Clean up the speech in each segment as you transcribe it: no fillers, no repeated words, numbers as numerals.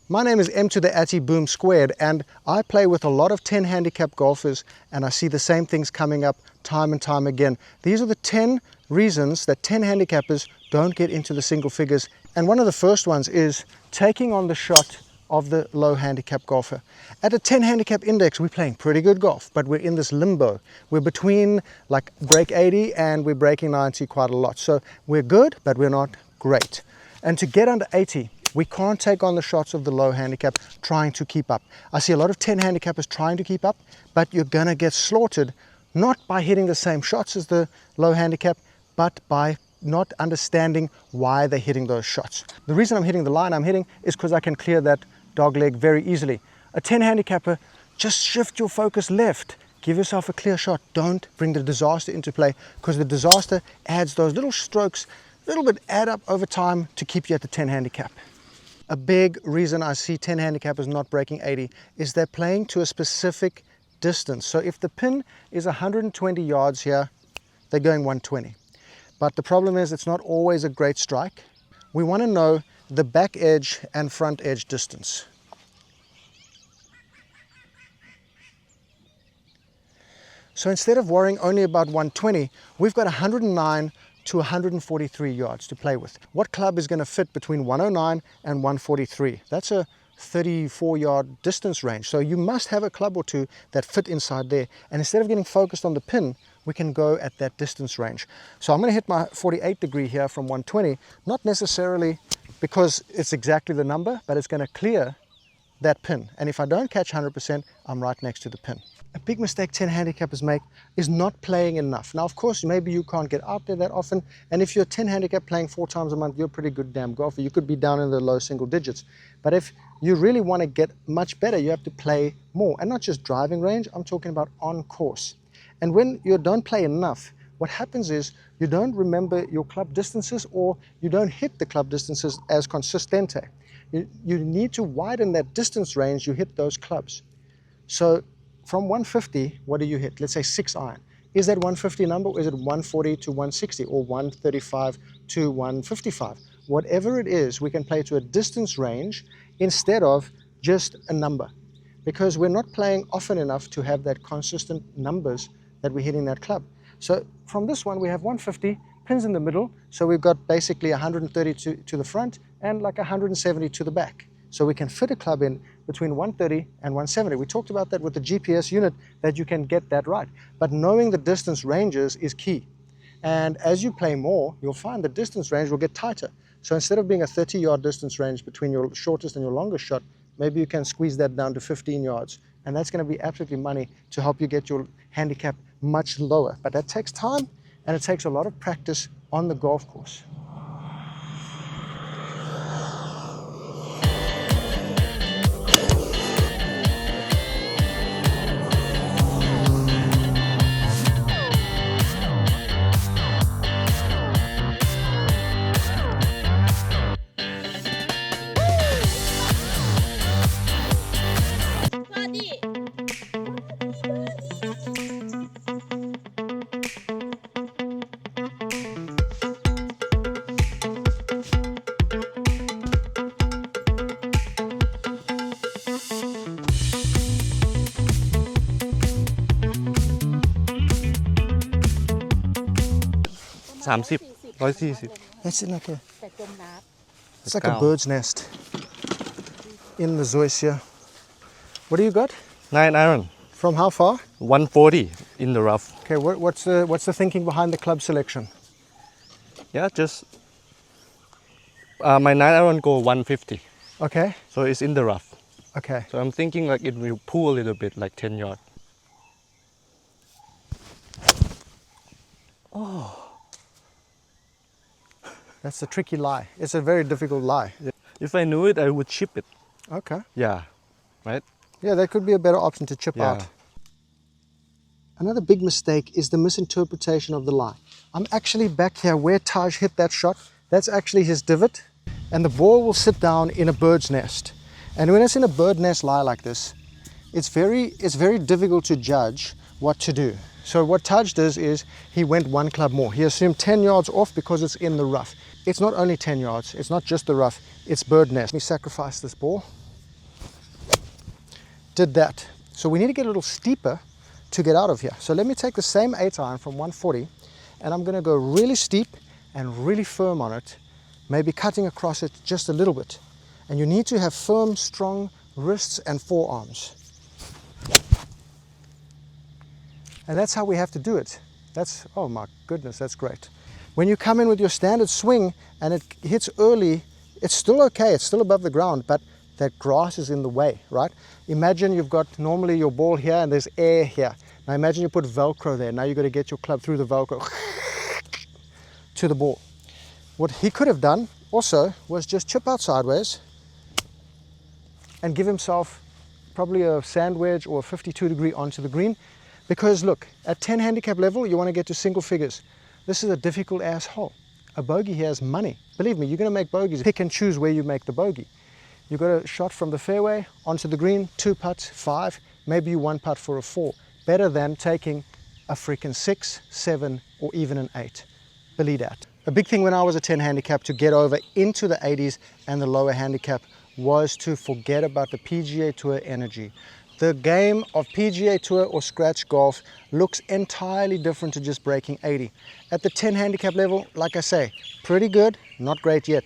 My name is M to the Atty Boom Squared, and I play with a lot of 10 handicap golfers, and I see the same things coming up time and time again. These are the 10 reasons that 10 handicappers don't get into the single figures. And one of the first ones is taking on the shot of the low handicap golfer. At a 10 handicap index, we're playing pretty good golf, but we're in this limbo. We're between like break 80 and we're breaking 90 quite a lot. So we're good, but we're not great. And to get under 80, we can't take on the shots of the low handicap trying to keep up. I see a lot of 10 handicappers trying to keep up, but you're gonna get slaughtered, not by hitting the same shots as the low handicap, but by not understanding why they're hitting those shots. The reason I'm hitting the line I'm hitting is because I can clear that dog leg very easily. A 10 handicapper, just shift your focus left. Give yourself a clear shot. Don't bring the disaster into play, because the disaster adds those little strokes, a little bit add up over time to keep you at the 10 handicap. A big reason I see 10 handicappers not breaking 80 is they're playing to a specific distance. So if the pin is 120 yards here, they're going 120. But the problem is it's not always a great strike. We want to know the back edge and front edge distance. So instead of worrying only about 120, we've got 109 to 143 yards to play with. What club is going to fit between 109 and 143? That's a 34-yard distance range. So you must have a club or two that fit inside there. And instead of getting focused on the pin, we can go at that distance range. So I'm going to hit my 48 degree here from 120, not necessarily because it's exactly the number, but it's going to clear that pin. And if I don't catch 100%, I'm right next to the pin. A big mistake 10 handicappers make is not playing enough. Now, of course, maybe you can't get out there that often. And if you're 10 handicap playing 4 times a month, you're a pretty good damn golfer. You could be down in the low single digits. But if you really want to get much better, you have to play more. And not just driving range, I'm talking about on course. And when you don't play enough, what happens is you don't remember your club distances, or you don't hit the club distances as consistente. You need to widen that distance range you hit those clubs. So from 150, what do you hit? Let's say 6 iron. Is that 150 number, or is it 140 to 160 or 135 to 155? Whatever it is, we can play to a distance range instead of just a number, because we're not playing often enough to have that consistent numbers that we're hitting that club. So from this one, we have 150, pins in the middle, so we've got basically 130 to the front and like 170 to the back. So we can fit a club in between 130 and 170. We talked about that with the GPS unit, that you can get that right. But knowing the distance ranges is key. And as you play more, you'll find the distance range will get tighter. So instead of being a 30-yard distance range between your shortest and your longest shot, maybe you can squeeze that down to 15 yards. And that's going to be absolutely money to help you get your handicap much lower. But that takes time, and it takes a lot of practice on the golf course. That's it, okay. It's like a bird's nest in the zoysia. What do you got? 9 iron. From how far? 140 in the rough. Okay, what's the thinking behind the club selection? Yeah, just my 9 iron go 150. Okay. So it's in the rough. Okay. So I'm thinking like it will pull a little bit, like 10 yards. Oh. That's a tricky lie. It's a very difficult lie. If I knew it, I would chip it. Okay. Yeah, right? Yeah, that could be a better option to chip out. Another big mistake is the misinterpretation of the lie. I'm actually back here where Taj hit that shot. That's actually his divot. And the ball will sit down in a bird's nest. And when it's in a bird nest lie like this, it's very difficult to judge what to do. So what Taj does is he went 1 club more. He assumed 10 yards off because it's in the rough. It's not only 10 yards, it's not just the rough, it's bird nest. Let me sacrifice this ball. did that. So we need to get a little steeper to get out of here. So let me take the same 8-iron from 140 and I'm going to go really steep and really firm on it, maybe cutting across it just a little bit. And you need to have firm, strong wrists and forearms. And that's how we have to do it. That's, oh my goodness, that's great. When you come in with your standard swing and it hits early, it's still okay, it's still above the ground, but that grass is in the way, right? Imagine you've got normally your ball here and there's air here. Now imagine you put Velcro there. Now you've got to get your club through the Velcro to the ball. What he could have done also was just chip out sideways and give himself probably a sand wedge or a 52-degree onto the green. Because look, at 10 handicap level, you want to get to single figures. This is a difficult ass hole. A bogey here is money. Believe me, you're going to make bogeys. Pick and choose where you make the bogey. You've got a shot from the fairway onto the green, 2 putts, 5, maybe you 1 putt for a 4. Better than taking a freaking 6, 7, or even an 8. Believe that. A big thing when I was a 10 handicap to get over into the 80s and the lower handicap was to forget about the PGA Tour energy. The game of PGA Tour or scratch golf looks entirely different to just breaking 80. At the 10 handicap level, like I say, pretty good, not great yet.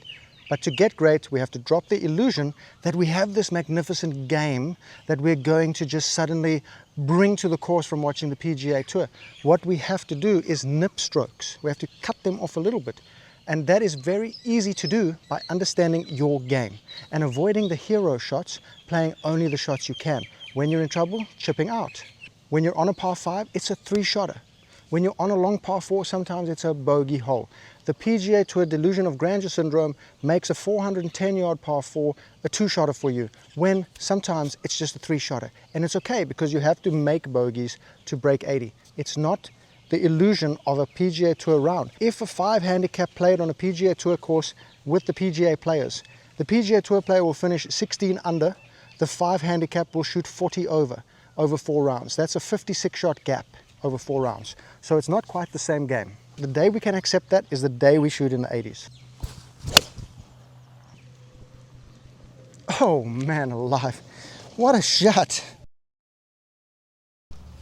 But to get great, we have to drop the illusion that we have this magnificent game that we're going to just suddenly bring to the course from watching the PGA Tour. What we have to do is nip strokes. We have to cut them off a little bit. And that is very easy to do by understanding your game and avoiding the hero shots, playing only the shots you can. When you're in trouble, chipping out. When you're on a par 5, it's a 3-shotter. When you're on a long par 4, sometimes it's a bogey hole. The PGA Tour delusion of grandeur syndrome makes a 410-yard par 4 a 2-shotter for you, when sometimes it's just a 3-shotter. And it's okay because you have to make bogeys to break 80. It's not the illusion of a PGA Tour round. If a 5 handicap played on a PGA Tour course with the PGA players, the PGA Tour player will finish 16 under, the 5 handicap will shoot 40 over 4 rounds. That's a 56-shot gap over 4 rounds. So it's not quite the same game. The day we can accept that is the day we shoot in the 80s. Oh man alive, what a shot.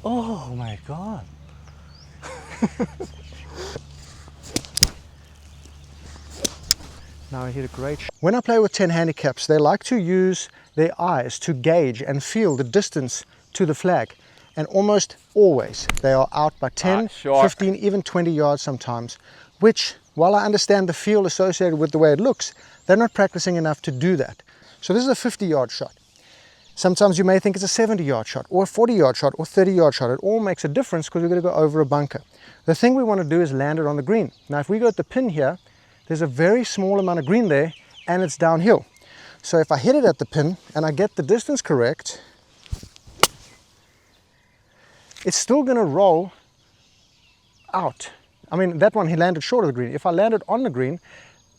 Oh my God. Now I hit a great shot. When I play with 10 handicaps, they like to use their eyes to gauge and feel the distance to the flag. And almost always they are out by 10, 15, even 20 yards sometimes, which, while I understand the feel associated with the way it looks, they're not practicing enough to do that. So this is a 50-yard shot. Sometimes you may think it's a 70-yard shot or a 40-yard shot or 30-yard shot. It all makes a difference because we're going to go over a bunker. The thing we want to do is land it on the green. Now if we go at the pin here, there's a very small amount of green there and it's downhill. So if I hit it at the pin and I get the distance correct, it's still going to roll out. I mean, that one he landed short of the green. If I landed on the green,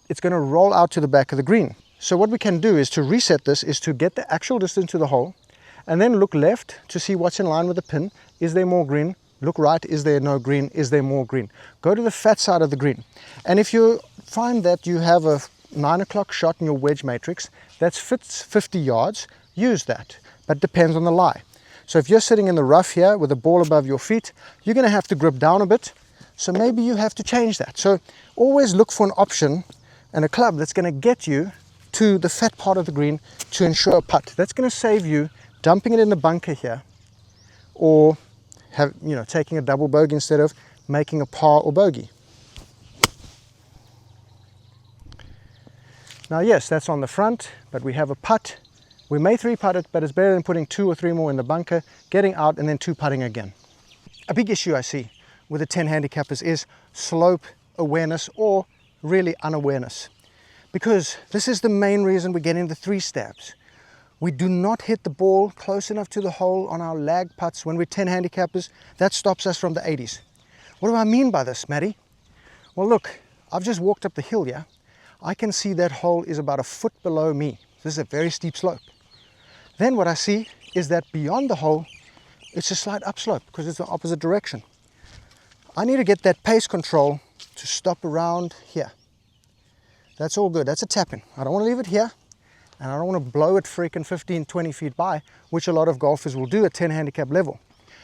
it's going to roll out to the back of the green. So what we can do is to reset this, is to get the actual distance to the hole and then look left to see what's in line with the pin. Is there more green? Look right. Is there no green? Is there more green? Go to the fat side of the green. And if you find that you have a 9 o'clock shot in your wedge matrix that fits 50 yards, use that. But depends on the lie. So if you're sitting in the rough here with the ball above your feet, you're going to have to grip down a bit. So maybe you have to change that. So always look for an option and a club that's going to get you to the fat part of the green to ensure a putt. That's going to save you dumping it in the bunker here, or taking a double bogey instead of making a par or bogey. Now yes, that's on the front, but we have a putt. We may 3-putt it, but it's better than putting 2 or 3 more in the bunker, getting out and then 2-putting again. A big issue I see with the 10 handicappers is slope awareness, or really unawareness. Because this is the main reason we get into 3 stabs. We do not hit the ball close enough to the hole on our lag putts when we're 10 handicappers. That stops us from the 80s. What do I mean by this, Matty? Well look, I've just walked up the hill here. I can see that hole is about a foot below me. This is a very steep slope. Then what I see is that beyond the hole, it's a slight upslope because it's the opposite direction. I need to get that pace control to stop around here. That's all good. That's a tap-in. I don't want to leave it here. and I don't want to blow it freaking 15, 20 feet by, which a lot of golfers will do at 10 handicap level,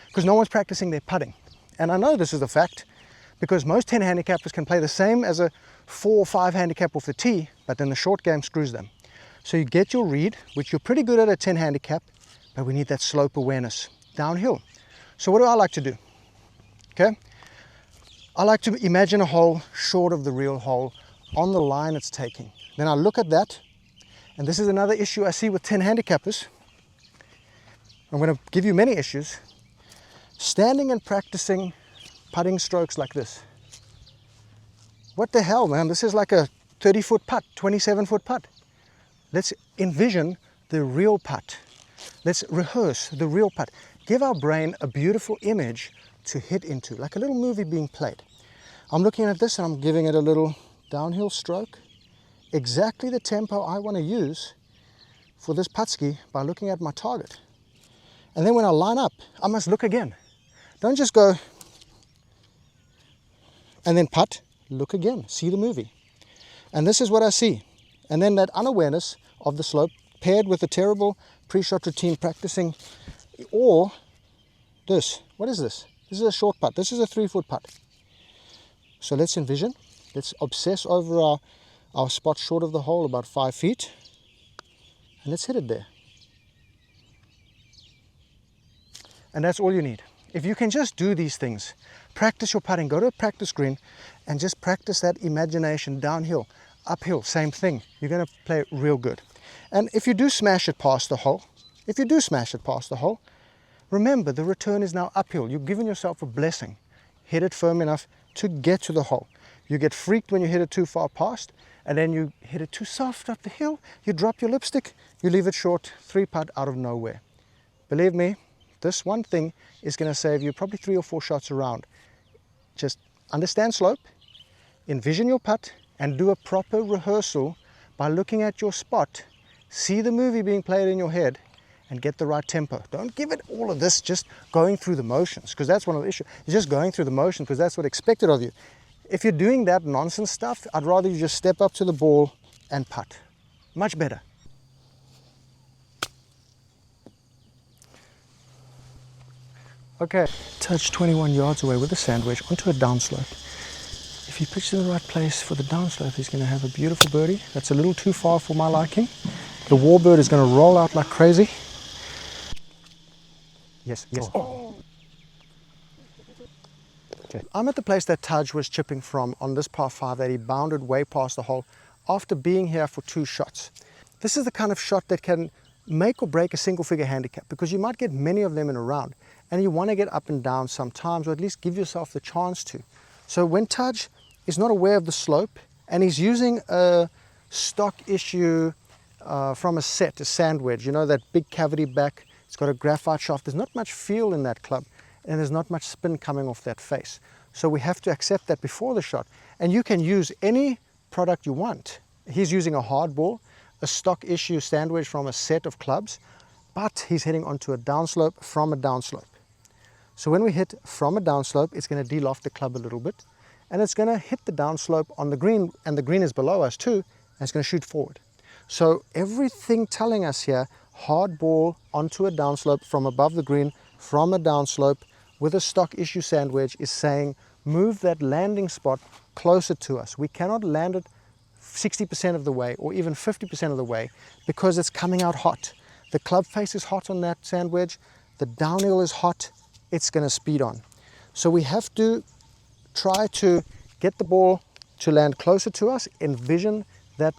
because no one's practicing their putting. And I know this is a fact, because most 10 handicappers can play the same as a 4 or 5 handicap off the tee, but then the short game screws them. So you get your read, which you're pretty good at 10 handicap, but we need that slope awareness downhill. So what do I like to do? Okay, I like to imagine a hole short of the real hole on the line it's taking. Then I look at that, and this is another issue I see with 10 handicappers. I'm going to give you many issues. Standing and practicing putting strokes like this. What the hell, man? This is like a 30-foot putt, 27-foot putt. Let's envision the real putt. Let's rehearse the real putt. Give our brain a beautiful image to hit into, like a little movie being played. I'm looking at this and I'm giving it a little downhill stroke. Exactly the tempo I want to use for this putt-ski by looking at my target. And then when I line up, I must look again. Don't just go and then putt, look again, see the movie. And this is what I see. And then that unawareness of the slope paired with a terrible pre-shot routine practicing, or this. What is this? This is a short putt. This is a 3-foot putt. So let's envision. Let's obsess over our spot short of the hole, about 5 feet. And let's hit it there. And that's all you need. If you can just do these things, practice your putting, go to a practice green and just practice that imagination downhill, uphill, same thing. You're going to play real good. And if you do smash it past the hole, remember the return is now uphill. You've given yourself a blessing. Hit it firm enough to get to the hole. You get freaked when you hit it too far past, and then you hit it too soft up the hill. You drop your lipstick, you leave it short, 3-putt out of nowhere. Believe me, this one thing is going to save you probably 3 or 4 shots around. Just understand slope, envision your putt, and do a proper rehearsal by looking at your spot. See the movie being played in your head and get the right tempo. Don't give it all of this just going through the motions, because that's one of the issues. You're just going through the motions because that's what's expected of you. If you're doing that nonsense stuff, I'd rather you just step up to the ball and putt. Much better. Okay, touch 21 yards away with a sand wedge onto a downslope. If he pitches in the right place for the downslope, he's going to have a beautiful birdie. That's a little too far for my liking. The warbird is going to roll out like crazy. Yes, yes. Oh. Okay. I'm at the place that Tudge was chipping from on this par 5 that he bounded way past the hole after being here for 2 shots. This is the kind of shot that can make or break a single-figure handicap, because you might get many of them in a round, and you want to get up and down sometimes, or at least give yourself the chance to. So when Tudge is not aware of the slope and he's using a stock issue from a set, a sand wedge, you know, that big cavity back, it's got a graphite shaft, there's not much feel in that club and there's not much spin coming off that face. So we have to accept that before the shot, and you can use any product you want. He's using a hard ball, a stock issue sand wedge from a set of clubs, but he's hitting onto a downslope from a downslope. So when we hit from a downslope, it's going to de-loft the club a little bit, and it's going to hit the downslope on the green, and the green is below us too, and it's going to shoot forward. So everything telling us here, hard ball onto a downslope from above the green, from a downslope with a stock issue sand wedge, is saying move that landing spot closer to us. We cannot land it 60% of the way or even 50% of the way because it's coming out hot. The club face is hot on that sand wedge, the downhill is hot, it's going to speed on. So we have to try to get the ball to land closer to us, envision that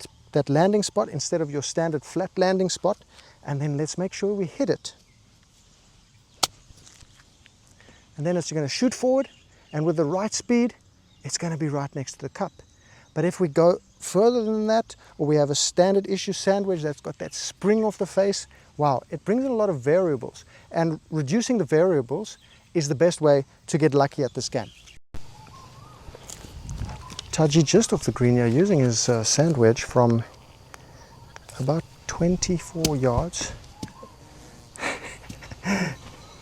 landing spot instead of your standard flat landing spot, and then let's make sure we hit it. And then it's going to shoot forward, and with the right speed, it's going to be right next to the cup. But if we go further than that, or we have a standard issue sand wedge that's got that spring off the face, wow, it brings in a lot of variables. And reducing the variables is the best way to get lucky at this game. Taji just off the green here, using his sand wedge from about 24 yards.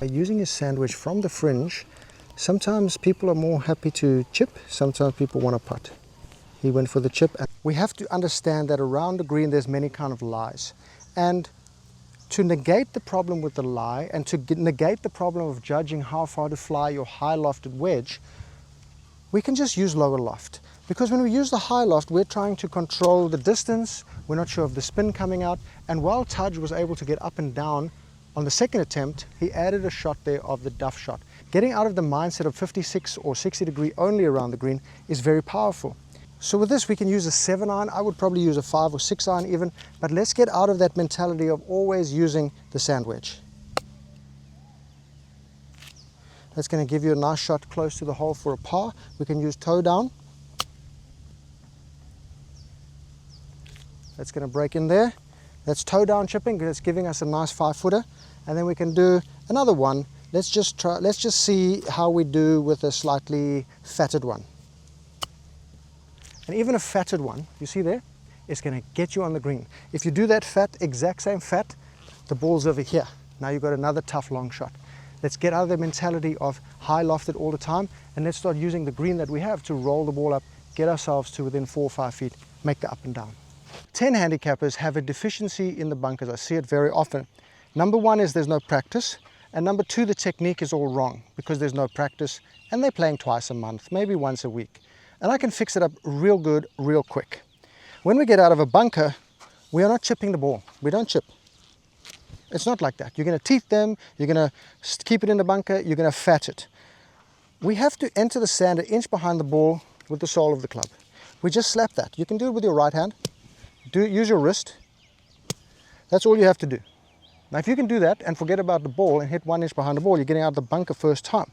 Using his sand wedge from the fringe, sometimes people are more happy to chip, sometimes people want to putt. He went for the chip. We have to understand that around the green there's many kind of lies. And to negate the problem with the lie and to negate the problem of judging how far to fly your high lofted wedge, we can just use lower loft. Because when we use the high loft, we're trying to control the distance, we're not sure of the spin coming out, and while Tudge was able to get up and down on the second attempt, he added a shot there of the duff shot. Getting out of the mindset of 56 or 60 degree only around the green is very powerful. So with this, we can use a 7 iron. I would probably use a 5 or 6 iron even, but let's get out of that mentality of always using the sand wedge. That's going to give you a nice shot close to the hole for a par. We can use toe down. That's going to break in there. That's toe down chipping because it's giving us a nice 5-footer. And then we can do another one. Let's just see how we do with a slightly fatted one. And even a fatted one, you see there, is going to get you on the green. If you do that fat, exact same fat, the ball's over here. Now you've got another tough long shot. Let's get out of the mentality of high lofted all the time, and let's start using the green that we have to roll the ball up, get ourselves to within 4 or 5 feet, make the up and down. 10 handicappers have a deficiency in the bunkers. I see it very often. Number one is there's no practice, and number two, the technique is all wrong because there's no practice, and they're playing twice a month, maybe once a week. And I can fix it up real good, real quick. When we get out of a bunker, we are not chipping the ball. We don't chip. It's not like that. You're going to teeth them, you're going to keep it in the bunker, you're going to fat it. We have to enter the sand an inch behind the ball with the sole of the club. We just slap that. You can do it with your right hand. Use your wrist. That's all you have to do. Now if you can do that and forget about the ball and hit 1 inch behind the ball, you're getting out of the bunker first time.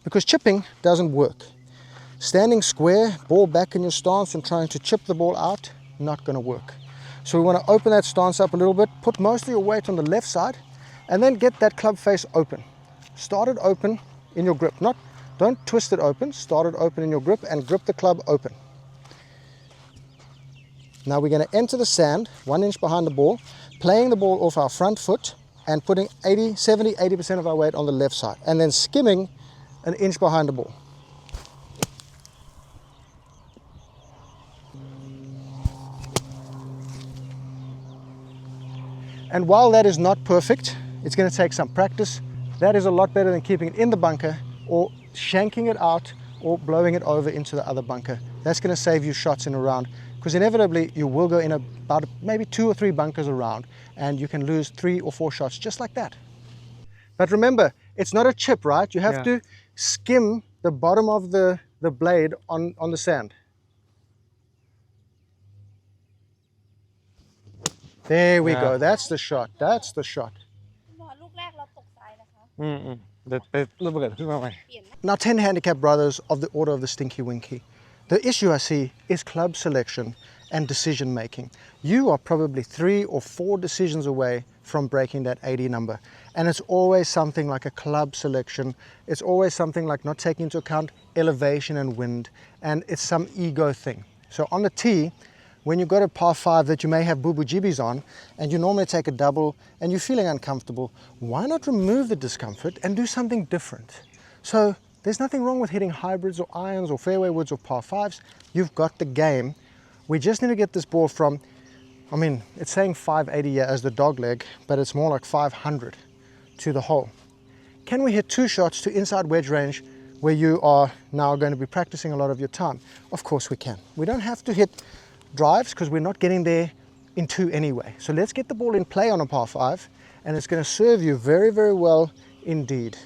Because chipping doesn't work. Standing square, ball back in your stance and trying to chip the ball out, not going to work. So we want to open that stance up a little bit, put most of your weight on the left side, and then get that club face open. Start it open in your grip. Don't twist it open, start it open in your grip and grip the club open. Now we're going to enter the sand 1 inch behind the ball, playing the ball off our front foot and putting 70-80% of our weight on the left side, and then skimming an inch behind the ball. And while that is not perfect, it's going to take some practice. That is a lot better than keeping it in the bunker or shanking it out or blowing it over into the other bunker. That's going to save you shots in a round, because inevitably you will go in about maybe 2 or 3 bunkers around and you can lose 3 or 4 shots just like that. But remember, it's not a chip, right? You have to skim the bottom of the blade on the sand. There we go. That's the shot. That's the shot. Now 10 handicap brothers of the Order of the Stinky Winky. The issue I see is club selection and decision making. You are probably 3 or 4 decisions away from breaking that 80 number. And it's always something like a club selection. It's always something like not taking into account elevation and wind. And it's some ego thing. So on the tee, when you've got a par 5 that you may have boo-boo jibbies on, and you normally take a double and you're feeling uncomfortable, why not remove the discomfort and do something different? So there's nothing wrong with hitting hybrids or irons or fairway woods or par 5s. You've got the game. We just need to get this ball from, I mean, it's saying 580 here as the dog leg, but it's more like 500 to the hole. Can we hit 2 shots to inside wedge range where you are now going to be practicing a lot of your time? Of course we can. We don't have to hit drives because we're not getting there in 2 anyway. So let's get the ball in play on a par 5, and it's going to serve you very, very well indeed.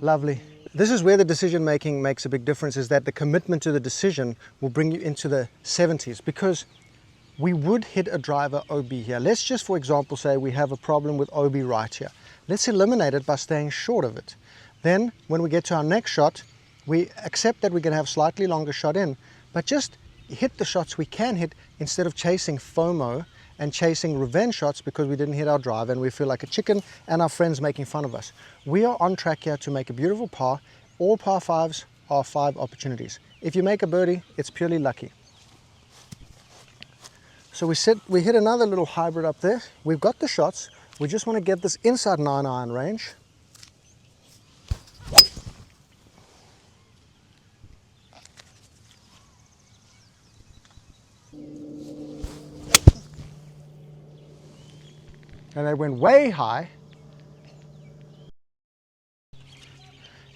Lovely. This is where the decision making makes a big difference, is that the commitment to the decision will bring you into the 70s, because we would hit a driver OB here. Let's just, for example, say we have a problem with OB right here. Let's eliminate it by staying short of it. Then when we get to our next shot, we accept that we're going to have slightly longer shot in, but just hit the shots we can hit instead of chasing FOMO and chasing revenge shots because we didn't hit our drive and we feel like a chicken and our friends making fun of us. We are on track here to make a beautiful par. All par 5s are 5 opportunities. If you make a birdie, it's purely lucky. So we hit another little hybrid up there. We've got the shots. We just want to get this inside 9-iron range. and they went way high.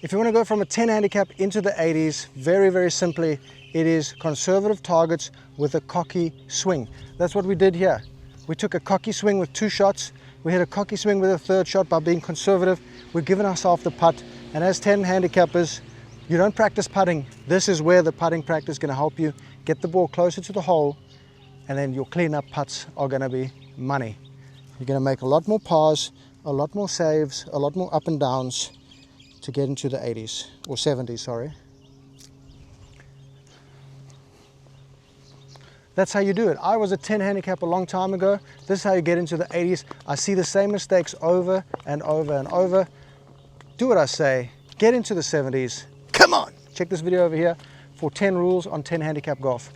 If you want to go from a 10 handicap into the 80s, very, very simply, it is conservative targets with a cocky swing. That's what we did here. We took a cocky swing with 2 shots. We hit a cocky swing with a 3rd shot by being conservative. We've given ourselves the putt. And as 10 handicappers, you don't practice putting. This is where the putting practice is going to help you get the ball closer to the hole, and then your cleanup putts are going to be money. You're going to make a lot more pars, a lot more saves, a lot more up and downs to get into the 80s, or 70s, sorry. That's how you do it. I was a 10 handicap a long time ago. This is how you get into the 80s. I see the same mistakes over and over and over. Do what I say, get into the 70s. Come on, check this video over here for 10 rules on 10 handicap golf.